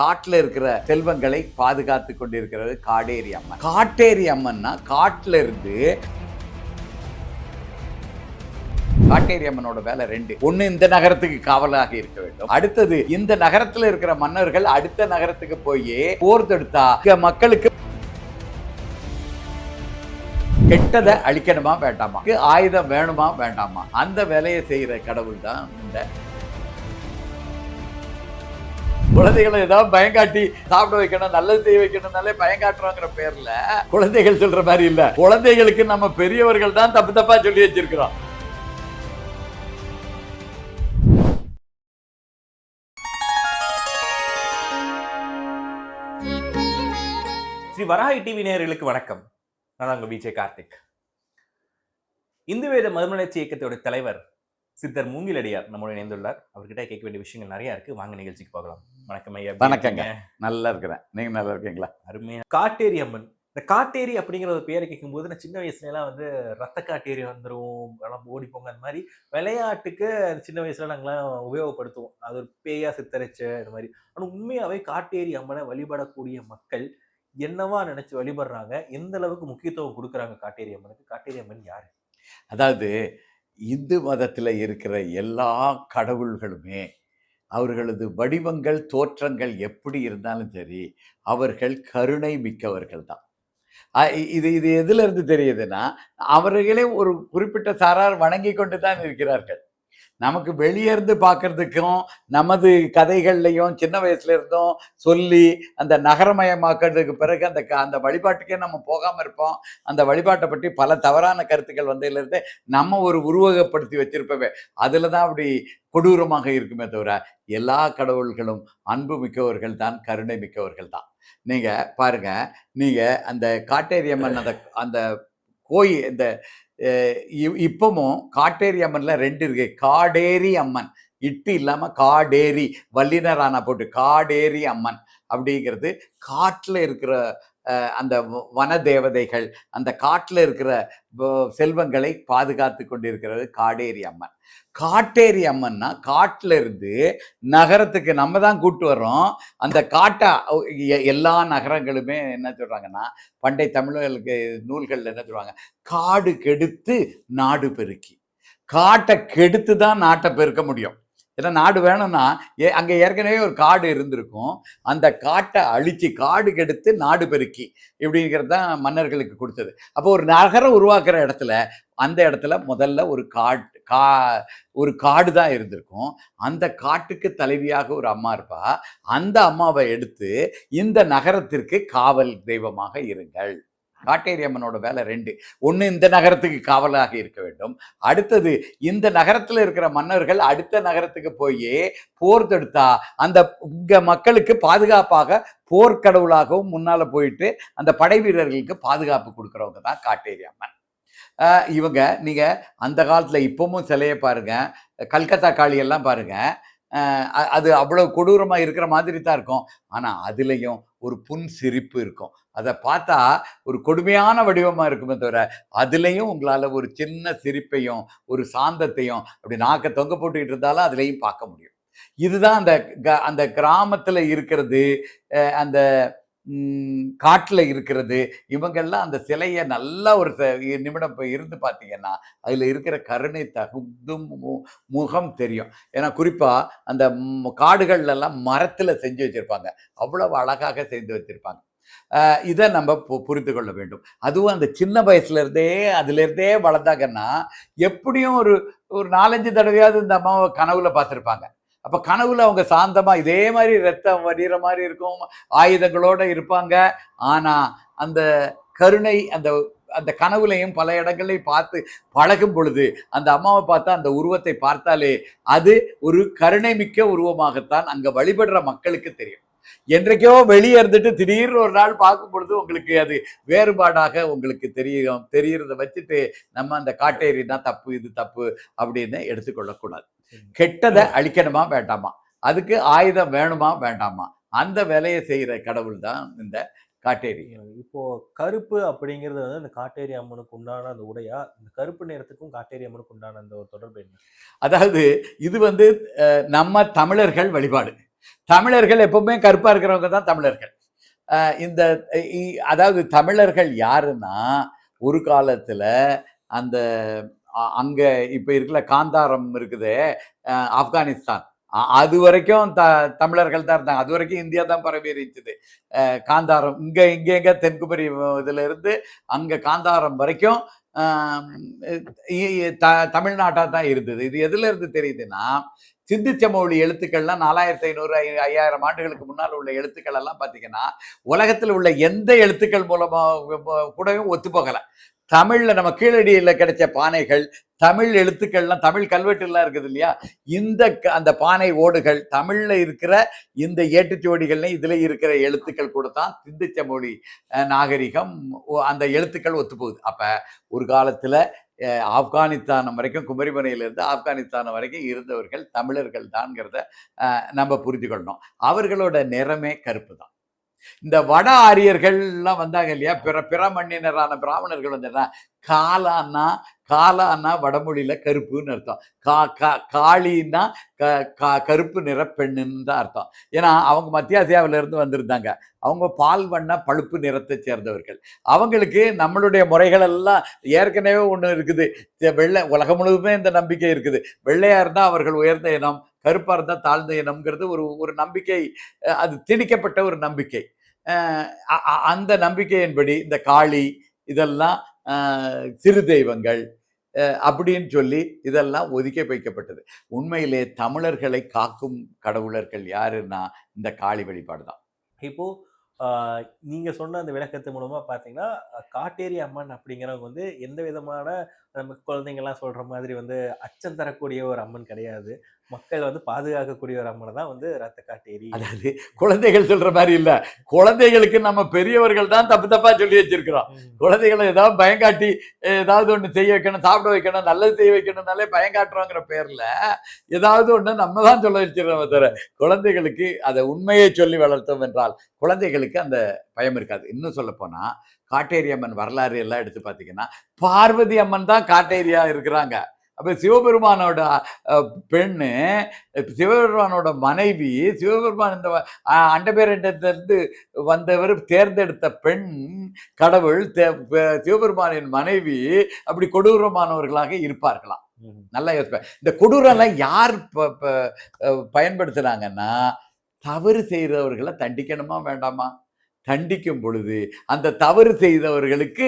காட்டுல இருக்கிற செல்வங்களை பாதுகாத்து கொண்டிருக்கிறது காடேரி அம்மன். காட்டேரி அம்மன்னா காட்டுல இருந்து காட்டேரி அம்மனோட வேலை ரெண்டு. ஒண்ணு, இந்த நகரத்துக்கு காவலாக இருக்க வேண்டும். அடுத்தது, இந்த நகரத்துல இருக்கிற மன்னர்கள் அடுத்த நகரத்துக்கு போய் போர் தொடுத்தா மக்களுக்கு கெட்டதை அழிக்கணுமா வேண்டாமா, ஆயுதம் வேணுமா வேண்டாமா, அந்த வேலையை செய்யற கடவுள் தான் இந்த குழந்தைகளை ஏதாவது பயங்காட்டி சாப்பிட வைக்கணும், நல்லது செய்ய வைக்கணும்னாலே பயங்காட்டுறோங்கிற பேர்ல குழந்தைகள் சொல்ற மாதிரி இல்ல, குழந்தைகளுக்கு நம்ம பெரியவர்கள் தான் தப்பு தப்பா சொல்லி வச்சிருக்கிறோம். ஸ்ரீ வராகி டிவி நேயர்களுக்கு வணக்கம். நான் உங்க விஜய் கார்த்திக். இந்து வேத மறுமலர்ச்சி இயக்கத்தோட தலைவர் சித்தர் மூங்கிலடியார் நம்மோட இணைந்துள்ளார். அவர்கிட்ட கேட்க வேண்டிய விஷயங்கள் நிறைய இருக்கு. வாங்க நிகழ்ச்சிக்கு போகலாம். வணக்கம் ஐயா. வணக்கங்க. நல்லா இருக்கிறேன். நீங்க நல்லா இருக்கீங்களா? அருமையா. காட்டேரி அம்மன், இந்த காட்டேரி அப்படிங்கிற ஒரு பேரை கேட்கும் போது நான் சின்ன வயசுல எல்லாம் ரத்த காட்டேரி வந்துரும், ஓடி போங்க, அந்த மாதிரி விளையாட்டுக்கு சின்ன வயசுல நாங்களாம் உபயோகப்படுத்துவோம். அது ஒரு பேயா சித்தரிச்சு இந்த மாதிரி. ஆனா உண்மையாவே காட்டேரி அம்மனை வழிபடக்கூடிய மக்கள் என்னவா நினைச்சு வழிபடுறாங்க, எந்த அளவுக்கு முக்கியத்துவம் கொடுக்குறாங்க காட்டேரி அம்மனுக்கு? காட்டேரி அம்மன் யாரு? அதாவது இந்து மதத்தில் இருக்கிற எல்லா கடவுள்களுமே அவர்களது வடிவங்கள் தோற்றங்கள் எப்படி இருந்தாலும் சரி, அவர்கள் கருணை மிக்கவர்கள் தான். இது இது எதுல இருந்து தெரியுதுன்னா, அவர்களே ஒரு குறிப்பிட்ட சாரார் வணங்கி கொண்டு தான் இருக்கிறார்கள். நமக்கு வெளியே இருந்து பார்க்கறதுக்கும் நமது கதைகள்லையும் சின்ன வயசுல இருந்தும் சொல்லி அந்த நகரமயமாக்குறதுக்கு பிறகு அந்த வழிபாட்டுக்கே நம்ம போகாம இருப்போம். அந்த வழிபாட்டை பற்றி பல தவறான கருத்துக்கள் வந்ததுலேருந்து நம்ம ஒரு உருவகப்படுத்தி வச்சிருப்பவே, அதுல தான் அப்படி கொடூரமாக இருக்குமே தவிர எல்லா கடவுள்களும் அன்பு மிக்கவர்கள் தான், கருணை மிக்கவர்கள் தான். நீங்க பாருங்க, நீங்க அந்த காட்டேரி அம்மன் அந்த கோயில், இந்த இப்பவும் காட்டேரி அம்மன்ல ரெண்டு இருக்கு. காடேரி அம்மன், இட்டு இல்லாம காடேரி, வல்லினரான போட்டு காடேரி அம்மன் அப்படிங்கிறது காட்டுல இருக்கிற அந்த வன தேவதைகள், அந்த காட்டுல இருக்கிற செல்வங்களை பாதுகாத்து கொண்டிருக்கிறது காடேரி அம்மன். காட்டேரி அம்மன்னா காட்டுல இருந்து நகரத்துக்கு நம்ம தான் கூட்டு வர்றோம். அந்த காட்டை எல்லா நகரங்களுமே என்ன சொல்றாங்கன்னா, பண்டை தமிழர்களுக்கு நூல்கள் என்ன சொல்றாங்க, காடு கெடுத்து நாடு பெருக்கி. காட்டை கெடுத்து தான் நாட்டை பெருக்க முடியும். ஏன்னா நாடு வேணும்னா அங்க ஏற்கனவே ஒரு காடு இருந்திருக்கும். அந்த காட்டை அழிச்சு காடு கெடுத்து நாடு பெருக்கி இப்படிங்கிறது தான் மன்னர்களுக்கு கொடுத்தது. அப்போ ஒரு நகரம் உருவாக்குற இடத்துல அந்த இடத்துல முதல்ல ஒரு காடு தான் இருந்திருக்கும். அந்த காட்டுக்கு தலைவியாக ஒரு அம்மா இருப்பா. அந்த அம்மாவை எடுத்து இந்த நகரத்திற்கு காவல் தெய்வமாக இருங்கள். காட்டேரி அம்மனோட வேலை ரெண்டு. ஒண்ணு, இந்த நகரத்துக்கு காவலாக இருக்க வேண்டும். அடுத்தது, இந்த நகரத்துல இருக்கிற மன்னர்கள் அடுத்த நகரத்துக்கு போய் போர் தொடுத்தா அந்த இங்க மக்களுக்கு பாதுகாப்பாக போர்க்கடவுளாகவும் முன்னால போயிட்டு அந்த படை வீரர்களுக்கு பாதுகாப்பு கொடுக்குறவங்க தான் காட்டேரி அம்மன். இவங்க நீங்க அந்த காலத்துல இப்பவும் சிலையை பாருங்க, கல்கத்தா காளியெல்லாம் பாருங்க, அது அவ்வளவு கொடூரமா இருக்கிற மாதிரி தான் இருக்கும். ஆனா அதுலயும் ஒரு புன் சிரிப்பு இருக்கும். அதை பார்த்தா ஒரு கொடுமையான வடிவமா இருக்குமே தவிர அதுலயும் உங்களால ஒரு சின்ன சிரிப்பையும் ஒரு சாந்தத்தையும் அப்படி நாக்க தொங்க போட்டுக்கிட்டு இருந்தாலும் அதுலயும் பார்க்க முடியும். இதுதான் அந்த கிராமத்துல இருக்கிறது, அந்த காட்டுல இருக்கிறது. இவங்கெல்லாம் அந்த சிலையை நல்லா ஒரு நிமிடம் இருந்து பார்த்தீங்கன்னா அதுல இருக்கிற கருணை தகுந்தும் முகம் தெரியும். ஏன்னா குறிப்பா அந்த காடுகள்ல எல்லாம் மரத்துல செஞ்சு வச்சிருப்பாங்க, அவ்வளவு அழகாக செஞ்சு வச்சிருப்பாங்க. இதை நம்ம புரிந்து கொள்ள வேண்டும். அதுவும் அந்த சின்ன வயசுல இருந்தே அதுல இருந்தே வளர்ந்தாங்கன்னா எப்படியும் ஒரு 4-5 தடவையாவது இந்த அம்மாவை கனவுல பார்த்துருப்பாங்க. அப்ப கனவுல அவங்க சாந்தமா இதே மாதிரி ரத்தம் வடிகிற மாதிரி இருக்கும், ஆயுதங்களோட இருப்பாங்க. ஆனா அந்த கருணை அந்த அந்த கனவுலையும் பல இடங்களையும் பார்த்து பழகும் பொழுது அந்த அம்மாவை பார்த்தா, அந்த உருவத்தை பார்த்தாலே அது ஒரு கருணை மிக்க உருவமாகத்தான் அங்க வழிபடுற மக்களுக்கு தெரியும். என்றைக்கோ வெளியே இருந்துட்டு திடீர்னு ஒரு நாள் பார்க்கும் பொழுது உங்களுக்கு அது வேறுபாடாக உங்களுக்கு தெரியறத வச்சுட்டு நம்ம அந்த காட்டேரி தான் தப்பு, இது தப்பு அப்படின்னு எடுத்துக்கொள்ளக்கூடாது. கெட்டதை அழிக்கணுமா வேண்டாமா, அதுக்கு ஆயுதம் வேணுமா வேண்டாமா, அந்த வேலையை செய்யற கடவுள் தான் இந்த காட்டேரி. இப்போ கருப்பு அப்படிங்கிறது இந்த காட்டேரி அம்மனுக்கு உண்டான அந்த உடையா? இந்த கருப்பு நேரத்துக்கும் காட்டேரி அம்மனுக்கு உண்டான அந்த ஒரு தொடர்பு என்ன? அதாவது இது நம்ம தமிழர்கள் வழிபாடு. தமிழர்கள் எப்பவுமே கருப்பா இருக்கிறவங்க தான் தமிழர்கள். இந்த அதாவது தமிழர்கள் யாருன்னா, ஒரு காலத்துல அந்த அங்க இப்ப இருக்குல்ல காந்தாரம் இருக்குதே, ஆப்கானிஸ்தான். அது வரைக்கும் தமிழர்கள் தான் இருந்தாங்க. அது வரைக்கும் இந்தியா தான் பரவியிருச்சுது. காந்தாரம் இங்க இங்க எங்க தென்குமரி இதுல இருந்து அங்க காந்தாரம் வரைக்கும் தமிழ்நாட்டா தான் இருந்தது. இது எதுல இருந்து தெரியுதுன்னா, சிந்து சமவெளி எழுத்துக்கள்லாம் 4500 5000 ஆண்டுகளுக்கு முன்னால் உள்ள எழுத்துக்கள் எல்லாம் பாத்தீங்கன்னா, உலகத்தில் உள்ள எந்த எழுத்துக்கள் மூலமா கூடவும் ஒத்து போகல. தமிழ்ல நம்ம கீழடியில கிடைச்ச பானைகள், தமிழ் எழுத்துக்கள்லாம் தமிழ் கல்வெட்டுலாம் இருக்குது இல்லையா, அந்த பானை ஓடுகள் தமிழ்ல இருக்கிற இந்த ஏட்டுச்சுவடிகள்ல இதுல இருக்கிற எழுத்துக்கள் கூட தான் சிந்து சமவெளி நாகரிகம் அந்த எழுத்துக்கள் ஒத்து போகுது. அப்ப ஒரு காலத்துல ஆப்கானிஸ்தான் வரைக்கும் குமரிமுனையிலிருந்து ஆப்கானிஸ்தான் வரைக்கும் இருந்தவர்கள் தமிழர்கள் தான்ங்கிறத நம்ம புரிந்து கொள்ளணும். அவர்களோட நிறமே கருப்பு தான். இந்த வட ஆரியர்கள்லாம் வந்தாங்க இல்லையா, பிற மண்ணினரான பிராமணர்கள் வந்தா காலான்னா வடமொழியில கருப்புன்னு அர்த்தம். காளின்னா கருப்பு நிற பெண்ணுன்னு தான் அர்த்தம். ஏன்னா அவங்க மத்திய ஆசியாவில இருந்து வந்திருந்தாங்க. அவங்க பால் வண்ண பழுப்பு நிறத்தை சேர்ந்தவர்கள். அவங்களுக்கு நம்மளுடைய முறைகள் எல்லாம் ஏற்கனவே ஒண்ணு இருக்குது. வெள்ளை உலகம் முழுவதுமே இந்த நம்பிக்கை இருக்குது. வெள்ளையா இருந்தா அவர்கள் உயர்ந்த இனம், கருப்பா இருந்தா தாழ்ந்த இனம்ங்கிறது ஒரு நம்பிக்கை. அது திணிக்கப்பட்ட ஒரு நம்பிக்கை. அந்த நம்பிக்கையின்படி இந்த காளி இதெல்லாம் சிறு தெய்வங்கள் அப்படின்னு சொல்லி இதெல்லாம் ஒதுக்கி வைக்கப்பட்டது. உண்மையிலே தமிழர்களை காக்கும் கடவுளர்கள் யாருன்னா இந்த காளி வழிபாடு தான். இப்போ நீங்க சொன்ன அந்த விளக்கத்து மூலமா பாத்தீங்கன்னா, காட்டேரி அம்மன் அப்படிங்கிறவங்க வந்து எந்த விதமான நம்ம குழந்தைங்கலாம் சொல்ற மாதிரி வந்து அச்சம் தரக்கூடிய ஒரு அம்மன் கிடையாது. மக்கள் வந்து பாதுகாக்கக்கூடிய ஒரு அம்மன தான் வந்து ரத்த காட்டேரி. அதாவது குழந்தைகள் சொல்ற மாதிரி இல்ல. குழந்தைகளுக்கு நம்ம பெரியவர்கள் தான் தப்பா சொல்லி வச்சிருக்கிறோம். குழந்தைகளை ஏதாவது பயங்காட்டி ஏதாவது ஒண்ணு செய்ய வைக்கணும், சாப்பிட வைக்கணும், நல்லது செய்ய வைக்கணும்னாலே பயங்காட்டுறோங்கிற பேர்ல ஏதாவது ஒண்ணு நம்ம தான் சொல்ல வச்சிருக்கோம். தவிர குழந்தைகளுக்கு அதை உண்மையை சொல்லி வளர்த்தோம் என்றால் குழந்தைகளுக்கு அந்த பயம் இருக்காது. இன்னும் சொல்ல போனா காட்டேரி அம்மன் வரலாறு எல்லாம் எடுத்து பாத்தீங்கன்னா, பார்வதி அம்மன் தான் காட்டேரியா இருக்கிறாங்க. அப்ப சிவபெருமானோட பெண்ணு, சிவபெருமானோட மனைவி, சிவபெருமான் இந்த அண்டபேரண்டத்திலிருந்து வந்தவர் தேர்ந்தெடுத்த பெண் கடவுள் சிவபெருமானின் மனைவி அப்படி கொடூரமானவர்களாக இருப்பார்களாம். நல்லா யோசிப்பேன். இந்த கொடூரம் யார் பயன்படுத்துறாங்கன்னா, தவறு செய்கிறவர்களை தண்டிக்கணுமா வேண்டாமா? தண்டிக்கும் பொழுது அந்த தவறு செய்தவர்களுக்கு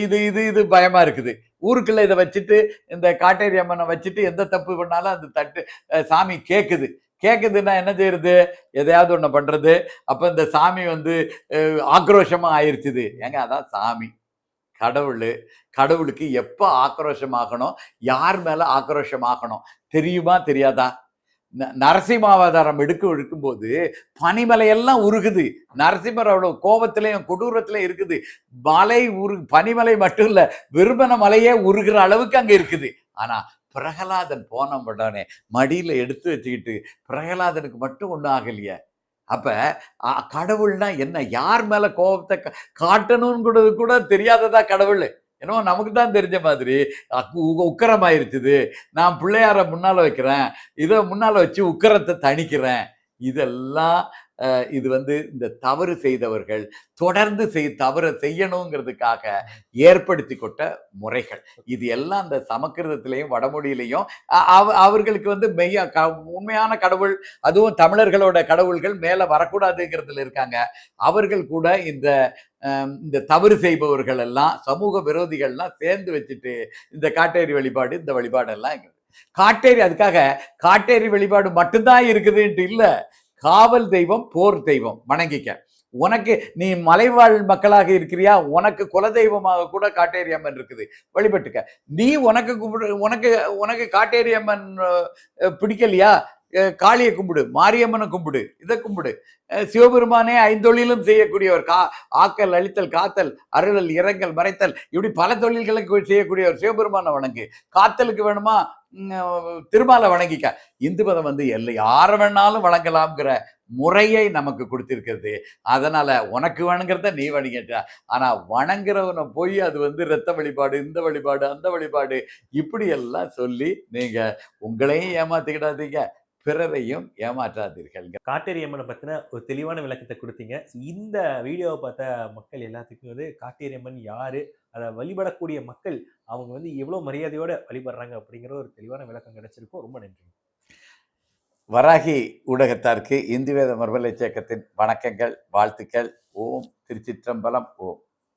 இது இது இது பயமா இருக்குது. ஊருக்குள்ள இதை வச்சுட்டு இந்த காட்டேரி அம்மனை வச்சுட்டு எந்த தப்பு பண்ணாலும் அந்த சாமி கேக்குதுன்னா என்ன செய்யறது? எதையாவது ஒண்ணு பண்றது. அப்ப இந்த சாமி வந்து ஆக்ரோஷமா ஆயிருச்சுது. ஏங்க அதான் சாமி, கடவுளுக்கு எப்ப ஆக்ரோஷம் ஆகணும், யார் மேல ஆக்ரோஷம் ஆகணும் தெரியுமா தெரியாதா? நரசிம்மாவதாரம் எடுக்கும்போது பனிமலையெல்லாம் உருகுது. நரசிம்மர் அவ்வளவு கோபத்திலையும் கொடூரத்திலையும் இருக்குது. பனிமலை மட்டும் இல்ல, விரும்பன மலையே உருகிற அளவுக்கு அங்க இருக்குது. ஆனா பிரகலாதன் போன உடனே மடியில எடுத்து வச்சுக்கிட்டு பிரகலாதனுக்கு மட்டும் ஒண்ணும் ஆகலையே. அப்ப கடவுள்னா என்ன, யார் மேல கோபத்தை காட்டணும்னு கூட தெரியாததா கடவுள். என்னமோ நமக்கு தான் தெரிஞ்ச மாதிரி உக்கரமாயிருச்சுது, நான் பிள்ளையார முன்னால வைக்கிறேன், இதை முன்னால வச்சு உக்கரத்தை தணிக்கிறேன். இதெல்லாம் இது வந்து இந்த தவறு செய்தவர்கள் தொடர்ந்து தவறு செய்யணுங்கிறதுக்காக ஏற்படுத்தி கொண்ட முறைகள். இது எல்லாம் அந்த சமஸ்கிருதத்திலையும் வடமொழியிலையும் அவர்களுக்கு வந்து உண்மையான கடவுள், அதுவும் தமிழர்களோட கடவுள்கள் மேல வரக்கூடாதுங்கிறதுல இருக்காங்க. அவர்கள் கூட இந்த தவறு செய்பவர்கள் எல்லாம் சமூக விரோதிகள்லாம் சேர்ந்து வச்சுட்டு இந்த காட்டேரி வழிபாடு, இந்த வழிபாடெல்லாம் காட்டேரி, அதுக்காக காட்டேரி வழிபாடு மட்டும்தான் இருக்குதுன்ட்டு இல்ல. காவல் தெய்வம், போர் தெய்வம் வணங்கிக்க. உனக்கு நீ மலைவாழ் மக்களாக இருக்கிறியா, உனக்கு குலதெய்வமாக கூட காட்டேரி அம்மன் இருக்குது, வழிபட்டுக்க. நீ உனக்கு காட்டேரி அம்மன் பிடிக்கலையா, காளியை கும்பிடு, மாரியம்மனை கும்பிடு, இதை கும்பிடு. சிவபெருமானே ஐந்தொழிலும் செய்யக்கூடியவர். ஆக்கல், அழித்தல், காத்தல், அருளல், இறங்கல், மறைத்தல், இப்படி பல தொழில்களுக்கு செய்யக்கூடியவர். சிவபெருமானை வணங்கு. காத்தலுக்கு வேணுமா திருமாலை வணங்கிக்க. இந்து மதம் வந்து யார வேணாலும் வணங்கலாம்ங்கிற முறையை நமக்கு கொடுத்திருக்கிறது. அதனால உனக்கு வணங்குறத நீ வணங்கிட்ட. ஆனா வணங்குறவனை போய் அது வந்து ரத்த வழிபாடு, இந்த வழிபாடு, அந்த வழிபாடு, இப்படி எல்லாம் சொல்லி நீங்க உங்களையும் ஏமாத்திக்கிடாதீங்க, பிறரையும் ஏமாற்றாதீர்கள். காட்டேரி அம்மனை பத்தின ஒரு தெளிவான விளக்கத்த குடுத்தீங்க. இந்த வீடியோவ பார்த்த மக்கள் எல்லாத்துக்கும் வந்து காட்டேரி அம்மன் யாரு? அத வழிபடக்கூடிய மக்கள் அவங்க வந்து எவ்வளோ மரியாதையோட வழிபடுறாங்க அப்படிங்கிற ஒரு தெளிவான விளக்கம் கிடைச்சிருக்கும். ரொம்ப நன்றி. வராகி ஊடகத்தாருக்கு இந்து வேத மறுமலர்ச்சி இயக்கத்தின் வணக்கங்கள், வாழ்த்துக்கள். ஓம் திருச்சிற்றம்பலம். ஓம்.